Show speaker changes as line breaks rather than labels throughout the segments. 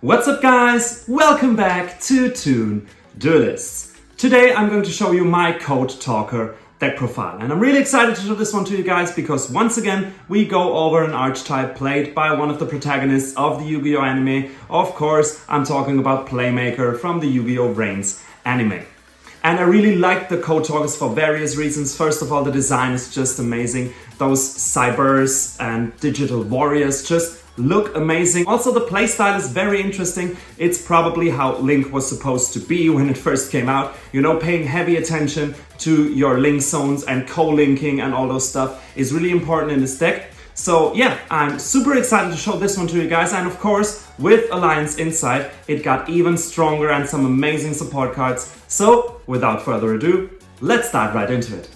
What's up guys? Welcome back to Toon, Duelists. Today I'm going to show you my code Talker deck profile, and I'm really excited to show this one to you guys because once again we go over an archetype played by one of the protagonists of the Yu-Gi-Oh anime. Of course, I'm talking about Playmaker from the Yu-Gi-Oh Reigns anime. And I really like the code talkers for various reasons. First of all, the design is just amazing. Those cybers and digital warriors just look amazing. Also, the playstyle is very interesting. It's probably how Link was supposed to be when it first came out. You know, paying heavy attention to your link zones and co-linking and all those stuff is really important in this deck. So yeah, I'm super excited to show this one to you guys. And of course, with Alliance inside, it got even stronger and some amazing support cards. So without further ado, let's dive right into it.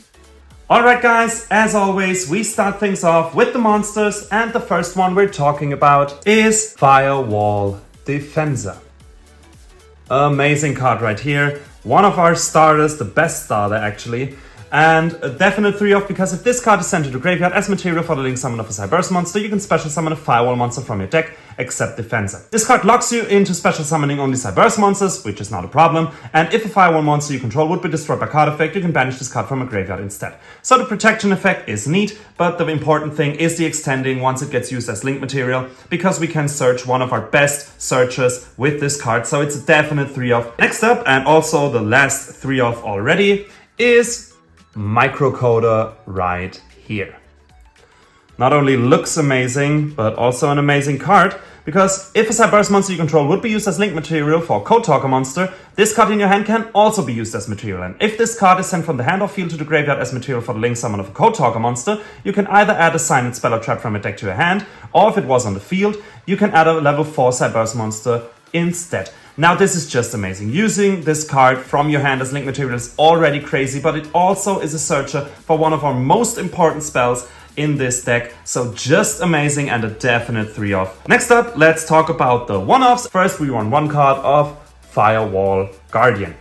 Alright guys, as always, we start things off with the monsters, and the first one we're talking about is Firewall Defenser. Amazing card right here. One of our starters, the best starter actually. And a definite 3-off because if this card is sent to the graveyard as material for the link summon of a Cyberse monster, you can special summon a Firewall monster from your deck, except Defenser. This card locks you into special summoning only Cyberse monsters, which is not a problem, and if a Firewall monster you control would be destroyed by card effect, you can banish this card from a graveyard instead. So the protection effect is neat, but the important thing is the extending once it gets used as link material, because we can search one of our best searches with this card, so it's a definite 3-off. Next up, and also the last 3-off already, is Microcoder right here. Not only looks amazing, but also an amazing card, because if a Cyberse monster you control would be used as link material for a Code Talker monster, this card in your hand can also be used as material. And if this card is sent from the hand or field to the graveyard as material for the link summon of a Code Talker monster, you can either add a Silent Spell or Trap from a deck to your hand, or if it was on the field, you can add a level 4 Cyberse monster instead. Now this is just amazing. Using this card from your hand as link material is already crazy, but it also is a searcher for one of our most important spells in this deck. So just amazing and a definite 3-off. Next up, let's talk about the 1-offs. First, we run one card of Firewall Guardian.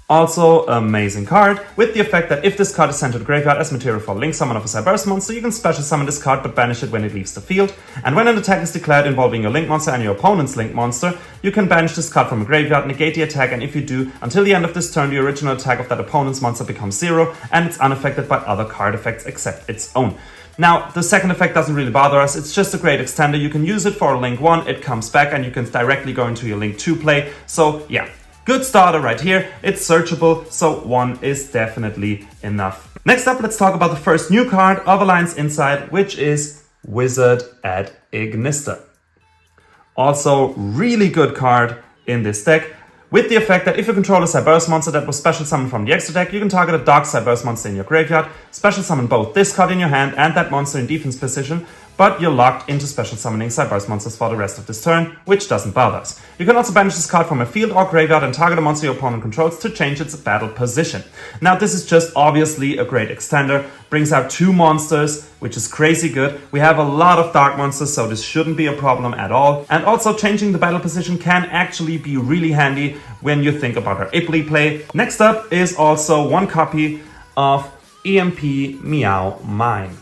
Also amazing card, with the effect that if this card is sent to the graveyard as material for link summon of a Cyberse monster, you can special summon this card but banish it when it leaves the field. And when an attack is declared involving your link monster and your opponent's link monster, you can banish this card from a graveyard, negate the attack, and if you do, until the end of this turn, the original attack of that opponent's monster becomes 0, and it's unaffected by other card effects except its own. Now, the second effect doesn't really bother us, it's just a great extender. You can use it for a link 1, it comes back, and you can directly go into your link 2 play. So yeah, good starter right here. It's searchable, so 1 is definitely enough. Next up, let's talk about the first new card of Alliance Inside, which is Wizard at Ignister. Also, really good card in this deck, with the effect that if you control a Cyberse monster that was special summoned from the extra deck, you can target a dark Cyberse monster in your graveyard, special summon both this card in your hand and that monster in defense position, but you're locked into special summoning Cyberse monsters for the rest of this turn, which doesn't bother us. You can also banish this card from a field or graveyard and target a monster your opponent controls to change its battle position. Now this is just obviously a great extender, brings out 2 monsters, which is crazy good. We have a lot of dark monsters, so this shouldn't be a problem at all. And also changing the battle position can actually be really handy when you think about our Ipley play. Next up is also one copy of EMP Meow Mine.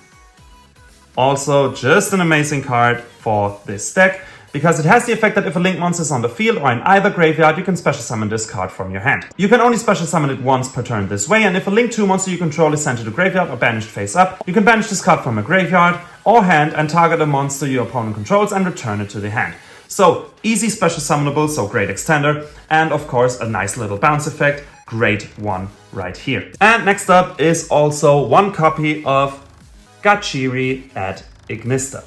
Also, just an amazing card for this deck, because it has the effect that if a link monster is on the field or in either graveyard, you can special summon this card from your hand. You can only special summon it once per turn this way, and if a link 2 monster you control is sent to the graveyard or banished face up, you can banish this card from a graveyard or hand and target a monster your opponent controls and return it to the hand. So, easy special summonable, so great extender, and of course a nice little bounce effect, great one right here. And next up is also one copy of Gachiri at Ignister.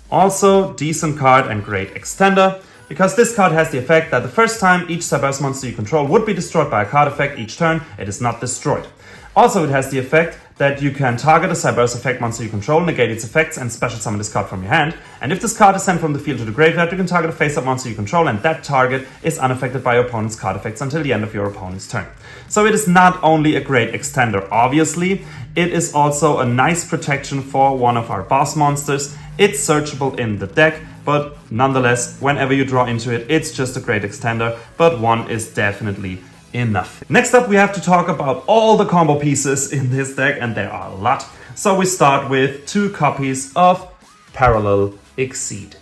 Also decent card and great extender, because this card has the effect that the first time each Cyberse monster you control would be destroyed by a card effect each turn, it is not destroyed. Also, it has the effect that you can target a Cyberse effect monster you control, negate its effects, and special summon this card from your hand. And if this card is sent from the field to the graveyard, you can target a face-up monster you control, and that target is unaffected by your opponent's card effects until the end of your opponent's turn. So it is not only a great extender, obviously, it is also a nice protection for one of our boss monsters. It's searchable in the deck, but nonetheless, whenever you draw into it, it's just a great extender, but 1 is definitely enough. Next up, we have to talk about all the combo pieces in this deck, and there are a lot. So we start with 2 copies of Parallel Exceed.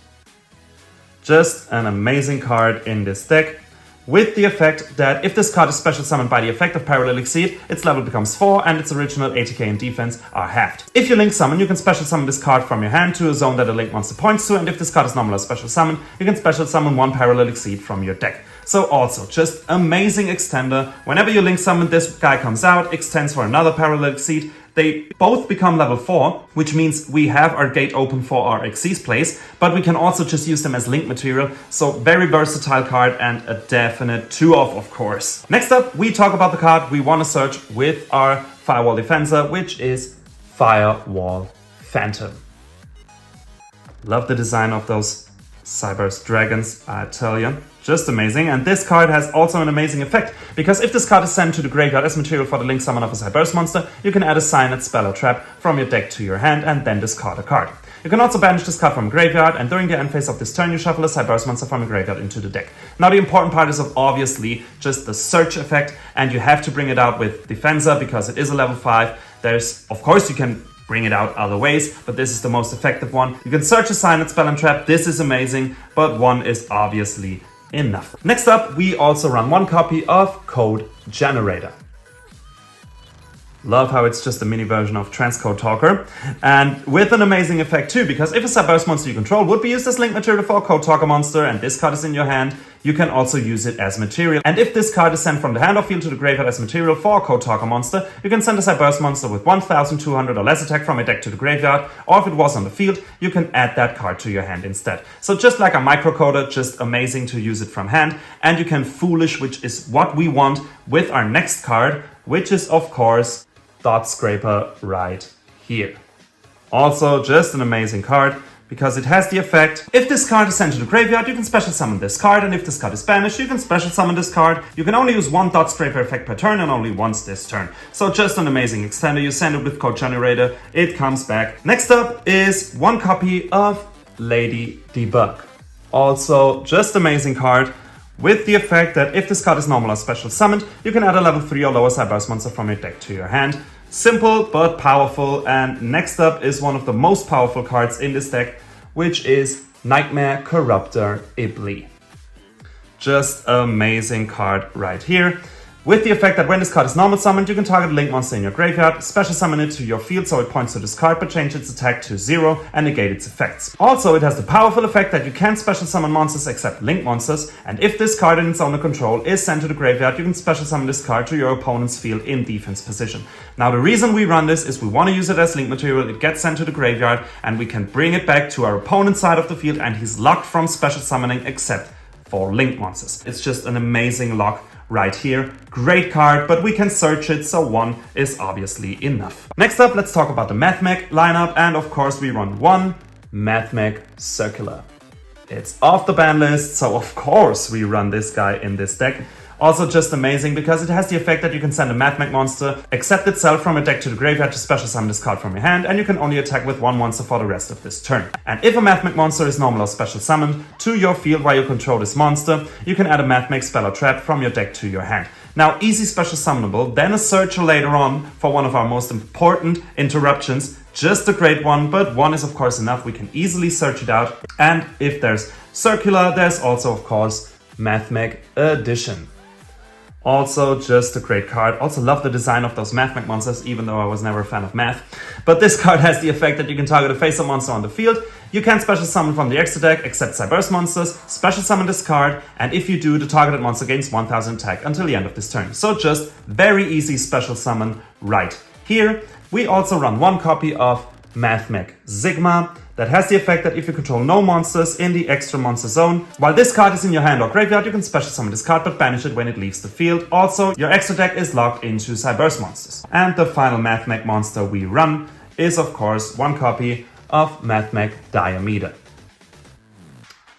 Just an amazing card in this deck, with the effect that if this card is special summoned by the effect of Parallel Exceed, its level becomes 4 and its original ATK and defense are halved. If you link summon, you can special summon this card from your hand to a zone that a link monster points to, and if this card is normal or special summon, you can special summon 1 Parallel Exceed from your deck. So also, just amazing extender. Whenever you link summon, this guy comes out, extends for another Parallel Exceed. They both become level 4, which means we have our gate open for our Xyz plays, but we can also just use them as link material. So very versatile card and a definite 2-off, of course. Next up, we talk about the card we want to search with our Firewall Defensor, which is Firewall Phantom. Love the design of those Cyber's dragons, I tell you. Just amazing. And this card has also an amazing effect, because if this card is sent to the graveyard as material for the link summon of a Cyber's monster, you can add a Cyanide spell or trap from your deck to your hand and then discard a card. You can also banish this card from a graveyard, and during the end phase of this turn, you shuffle a Cyber's monster from a graveyard into the deck. Now the important part is obviously just the search effect, and you have to bring it out with Defensor because it is a level 5. There's, of course, you can bring it out other ways, but this is the most effective one. You can search a Cyanide spell and trap. This is amazing, but 1 is obviously enough. Next up, we also run 1 copy of Code Generator. Love how it's just a mini version of Transcode Talker, and with an amazing effect too, because if a Cyber's monster you control would be used as link material for a Code Talker monster and this card is in your hand, you can also use it as material. And if this card is sent from the hand or field to the graveyard as material for a Code Talker monster, you can send a Cyber's monster with 1200 or less attack from a deck to the graveyard, or if it was on the field, you can add that card to your hand instead. So just like a microcoder, just amazing to use it from hand, and you can Foolish, which is what we want with our next card, which is of course Dot Scraper right here. Also just an amazing card, because it has the effect, if this card is sent to the graveyard, you can special summon this card, and if this card is banished, you can special summon this card. You can only use 1 Dot Scraper effect per turn and only once this turn. So just an amazing extender. You send it with Code Generator, it comes back. Next up is 1 copy of Lady Debug. Also just amazing card, with the effect that if this card is normal or special summoned, you can add a level 3 or lower Cyber's monster from your deck to your hand. Simple but powerful. And next up is one of the most powerful cards in this deck, which is Nightmare Corruptor Ibli. Just amazing card right here, with the effect that when this card is normal summoned, you can target a link monster in your graveyard, special summon it to your field so it points to this card, but change its attack to 0 and negate its effects. Also, it has the powerful effect that you can special summon monsters except link monsters, and if this card in its owner control is sent to the graveyard, you can special summon this card to your opponent's field in defense position. Now the reason we run this is we want to use it as link material. It gets sent to the graveyard and we can bring it back to our opponent's side of the field, and he's locked from special summoning except for link monsters. It's just an amazing lock right here. Great card, but we can search it, so 1 is obviously enough. Next up, let's talk about the Mathmech lineup, and of course we run 1 Mathmech Circular. It's off the ban list, so of course we run this guy in this deck. Also just amazing, because it has the effect that you can send a Mathmech monster, accept itself from a deck to the graveyard to special summon this card from your hand, and you can only attack with 1 monster for the rest of this turn. And if a Mathmech monster is normal or special summoned to your field while you control this monster, you can add a Mathmech spell or trap from your deck to your hand. Now easy special summonable, then a searcher later on for one of our most important interruptions. Just a great one, but 1 is of course enough. We can easily search it out. And if there's circular, there's also of course Mathmech Edition. Also just a great card. Also love the design of those Mathmech monsters, even though I was never a fan of math. But this card has the effect that you can target a face-up monster on the field. You can special summon from the extra deck except Cyber's monsters, special summon this card, and if you do, the targeted monster gains 1000 attack until the end of this turn. So just very easy special summon right here. We also run 1 copy of Mathmech Sigma. That has the effect that if you control no monsters in the extra monster zone, while this card is in your hand or graveyard, you can special summon this card but banish it when it leaves the field. Also, your extra deck is locked into Cyber's monsters. And the final Mathmech monster we run is of course 1 copy of Mathmech Diameter.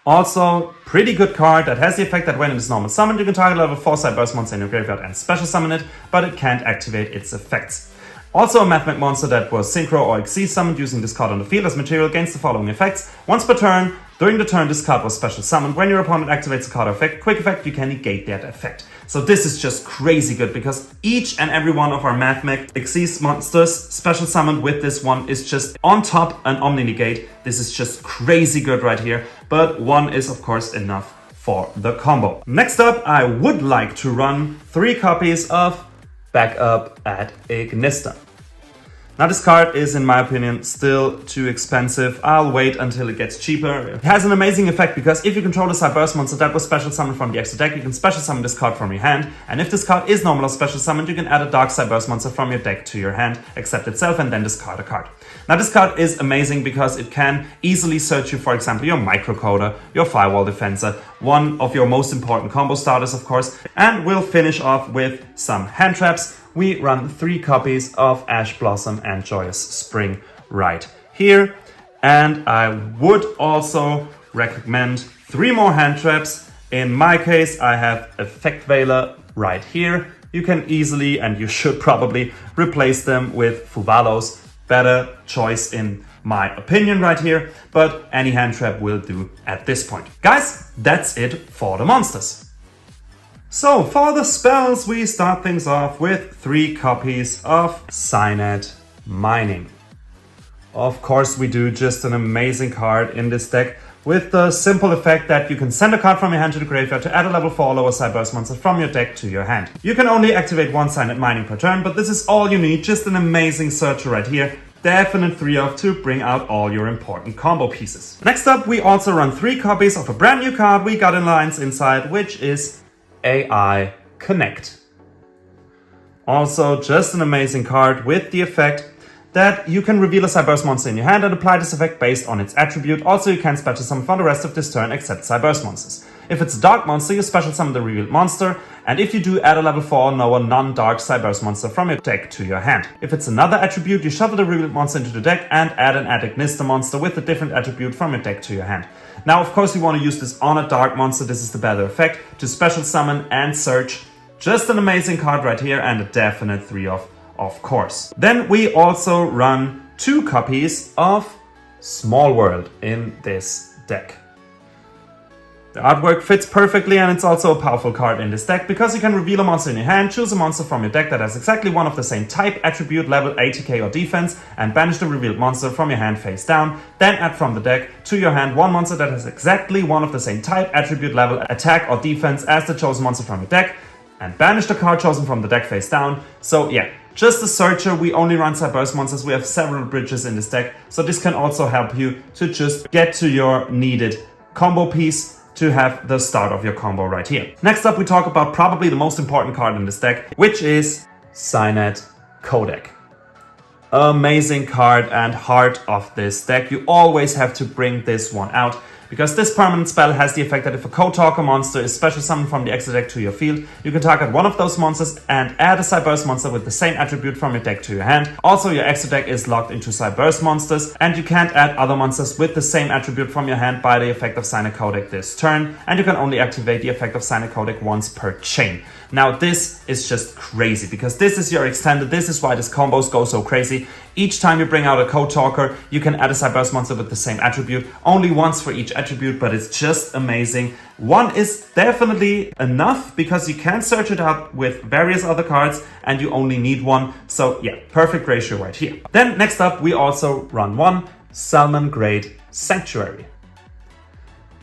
Also, pretty good card that has the effect that when it is normal summoned, you can target level 4 Cyber's monster in your graveyard and special summon it, but it can't activate its effects. Also a Mathmech monster that was Synchro or Xyz summoned using this card on the field as material gains the following effects. Once per turn, during the turn this card was special summoned. When your opponent activates a card or effect, quick effect, you can negate that effect. So this is just crazy good because each and every one of our Math Mech Xyz monsters special summoned with this one is just on top an Omni Negate. This is just crazy good right here, but one is of course enough for the combo. Next up, I would like to run 3 copies of Backup at Ignister. Now this card is, in my opinion, still too expensive. I'll wait until it gets cheaper. It has an amazing effect because if you control a Cyberse monster that was special summoned from the extra deck, you can special summon this card from your hand. And if this card is normal or special summoned, you can add a dark Cyberse monster from your deck to your hand, accept itself, and then discard a card. Now this card is amazing because it can easily search you, for example, your Microcoder, your Firewall Defenser, one of your most important combo starters, of course. And we'll finish off with some hand traps. We run 3 copies of Ash Blossom and Joyous Spring right here. And I would also recommend 3 more hand traps. In my case, I have Effect Veiler right here. You can easily, and you should probably, replace them with Fuvalos. Better choice in my opinion right here, but any hand trap will do at this point. Guys, that's it for the monsters. So for the spells, we start things off with 3 copies of Cynet Mining. Of course, we do just an amazing card in this deck with the simple effect that you can send a card from your hand to the graveyard to add a level 4 lower Cyberse monster from your deck to your hand. You can only activate 1 Cynet Mining per turn, but this is all you need, just an amazing searcher right here. Definite 3 of to bring out all your important combo pieces. Next up, we also run 3 copies of a brand new card we got in lines inside, which is AI Connect. Also, just an amazing card with the effect that you can reveal a Cyberse monster in your hand and apply this effect based on its attribute. Also, you can special summon for the rest of this turn except Cyberse monsters. If it's a dark monster, you special summon the revealed monster, and if you do, add a level 4 no non-dark Cyberse monster from your deck to your hand. If it's another attribute, you shuffle the revealed monster into the deck and add an Ad Ignister monster with a different attribute from your deck to your hand. Now, of course, you want to use this on a dark monster. This is the better effect to special summon and search. Just an amazing card right here and a definite 3 of course. Then we also run 2 copies of Small World in this deck. The artwork fits perfectly and it's also a powerful card in this deck because you can reveal a monster in your hand, choose a monster from your deck that has exactly one of the same type, attribute, level, ATK or defense, and banish the revealed monster from your hand face down. Then add from the deck to your hand 1 monster that has exactly one of the same type, attribute, level, attack or defense as the chosen monster from your deck, and banish the card chosen from the deck face down. So yeah, just a searcher. We only run Cyberse monsters. We have several bridges in this deck, so this can also help you to just get to your needed combo piece to have the start of your combo right here. Next up, we talk about probably the most important card in this deck, which is Cynet Codec. Amazing card and heart of this deck. You always have to bring this one out because this permanent spell has the effect that if a Code Talker monster is special summoned from the extra deck to your field, you can target one of those monsters and add a Cyberse monster with the same attribute from your deck to your hand. Also, your extra deck is locked into Cyberse monsters, and you can't add other monsters with the same attribute from your hand by the effect of Cynet Codec this turn, and you can only activate the effect of Cynet Codec once per chain. Now this is just crazy because this is your extended, this is why this combos go so crazy. Each time you bring out a Code Talker, you can add a Cyberse monster with the same attribute, only once for each attribute, but it's just amazing. 1 is definitely enough because you can search it out with various other cards and you only need 1. So yeah, perfect ratio right here. Then next up, we also run 1 Salmon Grade Sanctuary.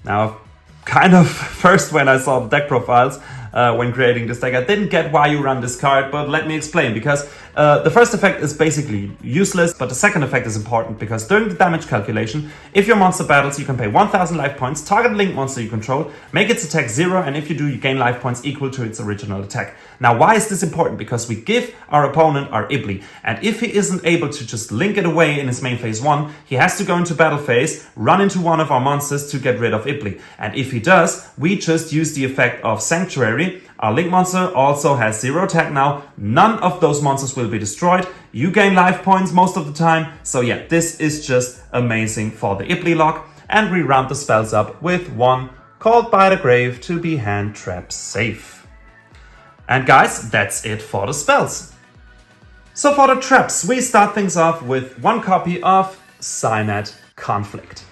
Now, kind of first when I saw the deck profiles, when creating this deck, I didn't get why you run this card, but let me explain. Because the first effect is basically useless, but the second effect is important because during the damage calculation, if your monster battles, you can pay 1000 life points, target a link monster you control, make its attack 0, and if you do, you gain life points equal to its original attack. Now, why is this important? Because we give our opponent our Ibli, and if he isn't able to just link it away in his main phase 1, he has to go into battle phase, run into one of our monsters to get rid of Ibli. And if he does, we just use the effect of Sanctuary. Our link monster also has 0 attack now. None of those monsters will be destroyed. You gain life points most of the time. So yeah, this is just amazing for the Ibli lock. And we round the spells up with 1 Called by the Grave to be hand trap safe. And guys, that's it for the spells. So for the traps, we start things off with 1 copy of Cynet Conflict.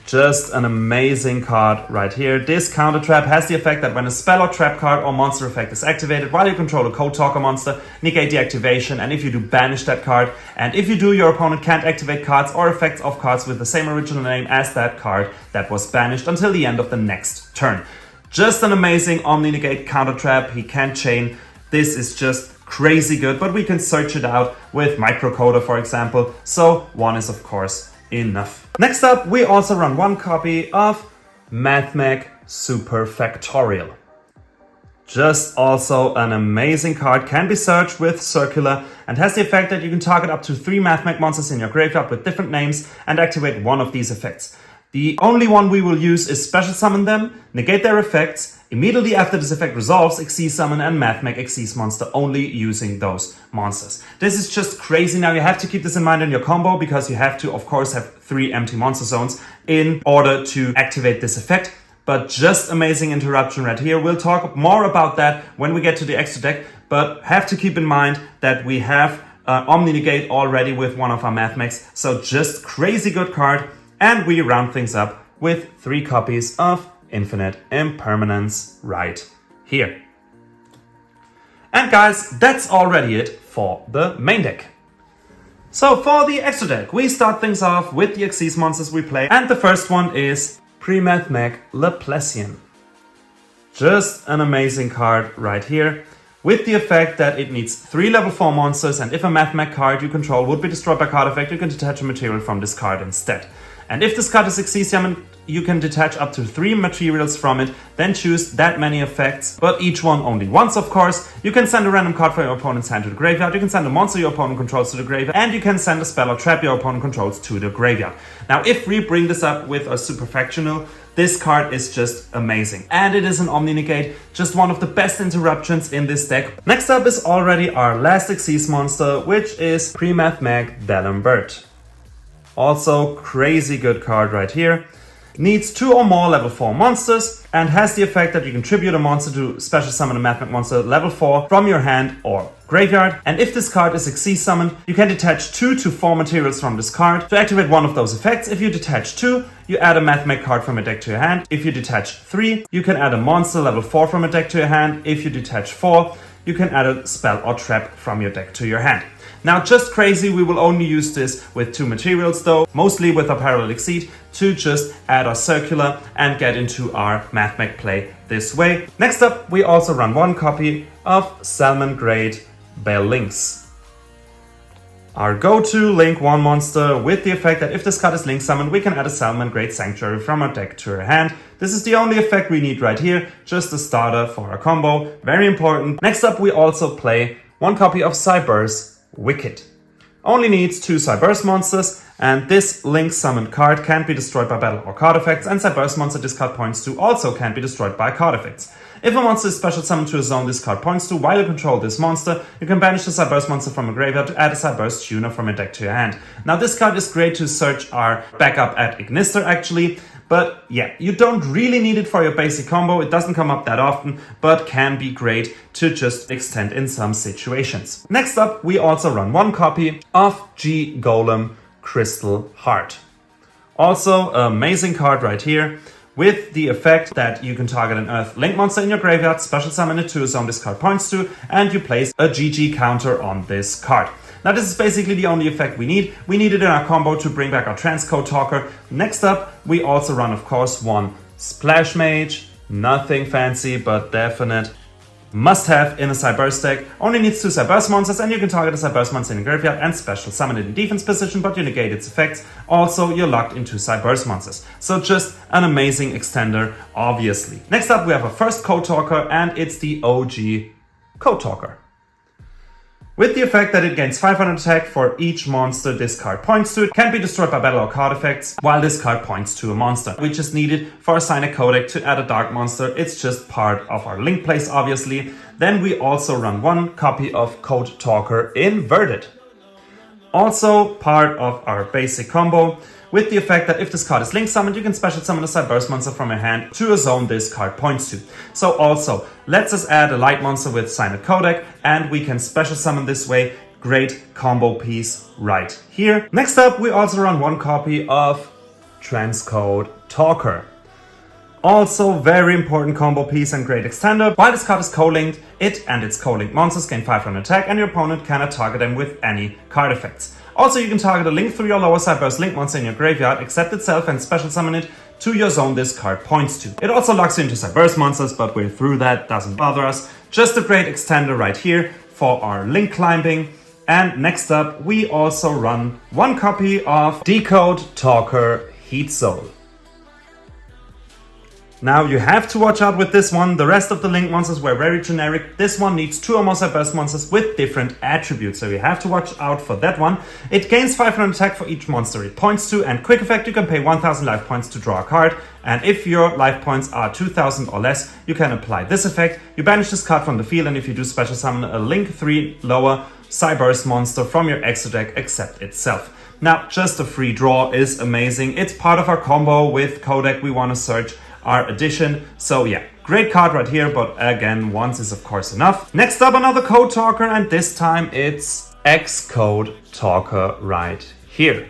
Just an amazing card right here. This counter trap has the effect that when a spell or trap card or monster effect is activated while you control a Code Talker monster, negate the activation, and if you do, banish that card. And if you do, your opponent can't activate cards or effects of cards with the same original name as that card that was banished until the end of the next turn. Just an amazing Omni Negate counter trap. He can't chain. This is just crazy good, but we can search it out with Microcoder, for example. So one is of course enough. Next up, we also run one copy of MathMech Super Factorial. Just also an amazing card, can be searched with Circular, and has the effect that you can target up to 3 MathMech monsters in your graveyard with different names and activate one of these effects. The only one we will use is Special Summon them, negate their effects. Immediately after this effect resolves, Xyz Summon and MathMech Xyz monster, only using those monsters. This is just crazy. Now you have to keep this in mind in your combo because you have to, of course, have 3 empty monster zones in order to activate this effect. But just amazing interruption right here. We'll talk more about that when we get to the extra deck, but have to keep in mind that we have Omni Negate already with one of our MathMechs. So just crazy good card. And we round things up with 3 copies of Infinite Impermanence right here. And guys, that's already it for the main deck. So for the extra deck, we start things off with the Xyz monsters we play, and the first one is Pre-MathMech Laplacian. Just an amazing card right here, with the effect that it needs 3 level 4 monsters, and if a MathMech card you control would be destroyed by card effect, you can detach a material from this card instead. And if this card is Xyz summoned, you can detach up to 3 materials from it, then choose that many effects, but each one only once, of course. You can send a random card from your opponent's hand to the graveyard, you can send a monster your opponent controls to the graveyard, and you can send a spell or trap your opponent controls to the graveyard. Now, if we bring this up with a Super Factional, this card is just amazing. And it is an Omni Negate, just one of the best interruptions in this deck. Next up is already our last Xyz monster, which is Pre-MathMech D'Alembert. Also, crazy good card right here. Needs 2 or more level 4 monsters and has the effect that you can tribute a monster to special summon a MathMech monster level 4 from your hand or graveyard. And if this card is Xyz summoned, you can detach 2 to 4 materials from this card to activate one of those effects. If you detach 2, you add a MathMech card from a deck to your hand. If you detach 3, you can add a monster level 4 from a deck to your hand. If you detach 4, you can add a spell or trap from your deck to your hand. Now, just crazy, we will only use this with 2 materials though, mostly with our Parallel Exceed, to just add our Circular and get into our MathMech play this way. Next up, we also run one copy of Salmon Grade Bell Links. Our go-to Link 1 monster with the effect that if this card is Link summoned, we can add a Salmon Grade Sanctuary from our deck to our hand. This is the only effect we need right here, just a starter for our combo, very important. Next up, we also play one copy of Cyberse Wicked. Only needs 2 Cyberse monsters, and this Link summoned card can't be destroyed by battle or card effects, and Cyberse monster discard points to also can't be destroyed by card effects. If a monster is special summoned to a zone this card points to while you control this monster, you can banish the Cyberse monster from a graveyard to add a Cyberse tuner from your deck to your hand. Now, this card is great to search our backup at Ignister actually, but yeah, you don't really need it for your basic combo. It doesn't come up that often, but can be great to just extend in some situations. Next up, we also run one copy of G Golem Crystal Heart. Also, amazing card right here, with the effect that you can target an Earth Link monster in your graveyard, special summon it to a zone this card points to, and you place a GG counter on this card. Now, this is basically the only effect we need. We need it in our combo to bring back our Transcode Talker. Next up, we also run, of course, one Splash Mage. Nothing fancy, but definite must-have in a Cyberse deck. Only needs 2 Cyberse monsters, and you can target a Cyberse monster in the graveyard and special summon it in defense position, but you negate its effects. Also, you're locked into Cyberse monsters. So just an amazing extender, obviously. Next up, we have our first Code Talker, and it's the OG Code Talker. With the effect that it gains 500 attack for each monster this card points to. It can't be destroyed by battle or card effects, while this card points to a monster, which is needed for a Signet Codec to add a dark monster. It's just part of our link plays, obviously. Then we also run one copy of Code Talker Inverted. Also part of our basic combo, with the effect that if this card is link summoned, you can special summon a Cyberse monster from your hand to a zone this card points to. So also, let's us add a light monster with Signet Codec, and we can special summon this way. Great combo piece right here. Next up, we also run one copy of transcode TALKER. Also very important combo piece and great extender. While this card is co-linked, it and its co-linked monsters gain 500 attack and your opponent cannot target them with any card effects. Also, you can target a link 3 or lower side burst link monster in your graveyard, accept itself and special summon it to your zone this card points to. It also locks you into side burst monsters, but we're through that, doesn't bother us. Just a great extender right here for our link climbing. And next up, we also run one copy of Decode TALKER Heat Soul. Now you have to watch out with this one. The rest of the link monsters were very generic. This one needs 2 or more side burst monsters with different attributes, so you have to watch out for that one. It gains 500 attack for each monster it points to, and quick effect, you can pay 1000 life points to draw a card, and if your life points are 2000 or less, you can apply this effect. You banish this card from the field, and if you do special summon a link 3 lower side burst monster from your extra deck, accept itself. Now, just a free draw is amazing. It's part of our combo with Codec we want to search our addition. So yeah, great card right here, but again, once is of course enough. Next up, another code talker, and this time it's Xcode Talker right here.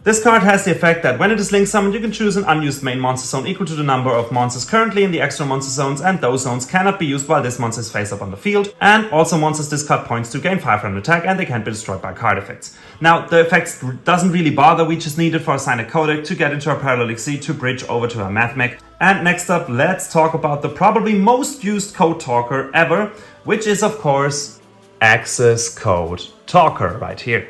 This card has the effect that when it is link summoned, you can choose an unused main monster zone equal to the number of monsters currently in the extra monster zones, and those zones cannot be used while this monster is face up on the field. And also monsters this card points to gain 500 attack, and they can't be destroyed by card effects. Now, the effects doesn't really bother, we just need it for a Signet Codec to get into our Parallel Exceed to bridge over to our Math Mech. And next up, let's talk about the probably most used code talker ever, which is of course Access Code Talker right here.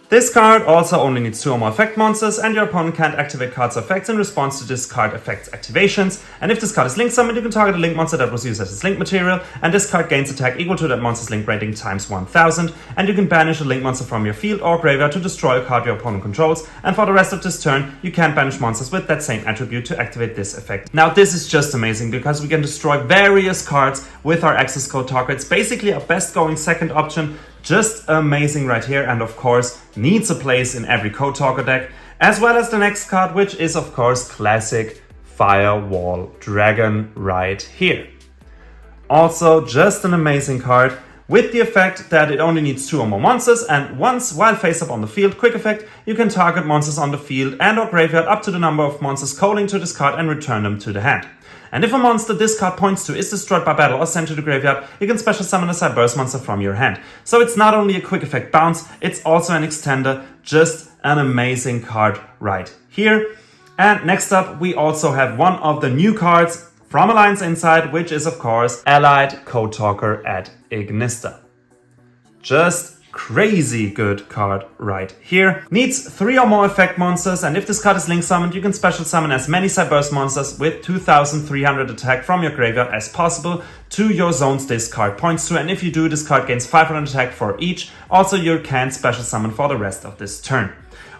This card also only needs 2 or more effect monsters, and your opponent can't activate cards or effects in response to this card effect's activations. And if this card is link summoned, you can target a link monster that was used as its link material, and this card gains attack equal to that monster's link rating times 1000, and you can banish a link monster from your field or graveyard to destroy a card your opponent controls, and for the rest of this turn, you can banish monsters with that same attribute to activate this effect. Now, this is just amazing because we can destroy various cards with our Access Code Talker. It's basically a best going second option. Just amazing right here, and of course needs a place in every Code Talker deck, as well as the next card, which is of course classic Firewall Dragon right here. Also just an amazing card with the effect that it only needs 2 or more monsters, and once while face up on the field, quick effect, you can target monsters on the field and or graveyard up to the number of monsters calling to this card and return them to the hand. And if a monster this card points to is destroyed by battle or sent to the graveyard, you can special summon a side burst monster from your hand. So it's not only a quick effect bounce, it's also an extender. Just an amazing card right here. And next up, we also have one of the new cards from Alliance Inside, which is of course Allied Code Talker at Ignista. Just crazy good card right here. Needs 3 or more effect monsters, and if this card is link summoned, you can special summon as many side burst monsters with 2300 attack from your graveyard as possible to your zones this card points to, and if you do, this card gains 500 attack for each. Also, you can special summon for the rest of this turn.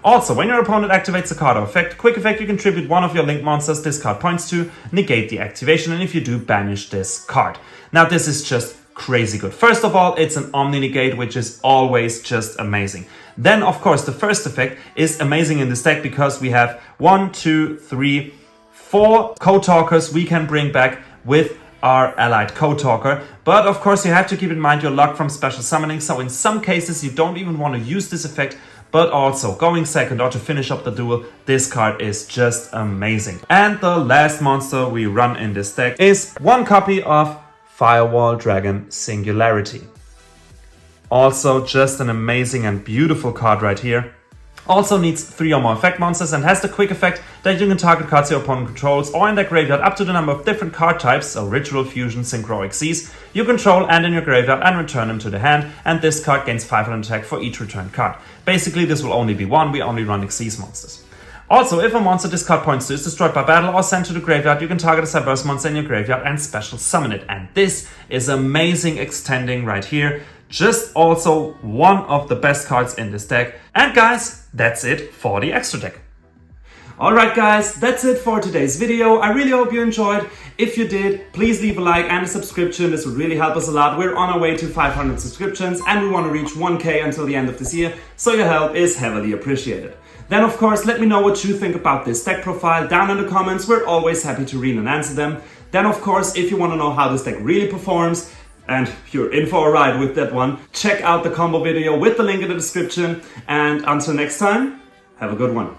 Also, when your opponent activates a card or effect, quick effect, you contribute one of your link monsters this card points to, negate the activation, and if you do, banish this card. Now, this is just crazy good. First of all, it's an Omni Negate, which is always just amazing. Then, of course, the first effect is amazing in this deck because we have 1, 2, 3, 4 Code Talkers we can bring back with our Allied Code Talker. But of course, you have to keep in mind you're locked from special summoning, so in some cases you don't even want to use this effect. But also, going second or to finish up the duel, this card is just amazing. And the last monster we run in this deck is one copy of Firewall Dragon Singularity. Also just an amazing and beautiful card right here. Also needs 3 or more effect monsters and has the quick effect that you can target cards your opponent controls or in their graveyard up to the number of different card types, so Ritual, Fusion, Synchro, or Xyz, you control and in your graveyard and return them to the hand, and this card gains 500 attack for each returned card. Basically this will only be 1, we only run Xyz monsters. Also, if a monster this card points to is destroyed by battle or sent to the graveyard, you can target a side burst monster in your graveyard and special summon it. And this is amazing extending right here. Just also one of the best cards in this deck. And guys, that's it for the extra deck. Alright guys, that's it for today's video. I really hope you enjoyed. If you did, please leave a like and a subscription. This would really help us a lot. We're on our way to 500 subscriptions and we want to reach 1K until the end of this year, so your help is heavily appreciated. Then of course, let me know what you think about this deck profile down in the comments. We're always happy to read and answer them. Then of course, if you want to know how this deck really performs, and you're in for a ride with that one, check out the combo video with the link in the description. And until next time, Have a good one.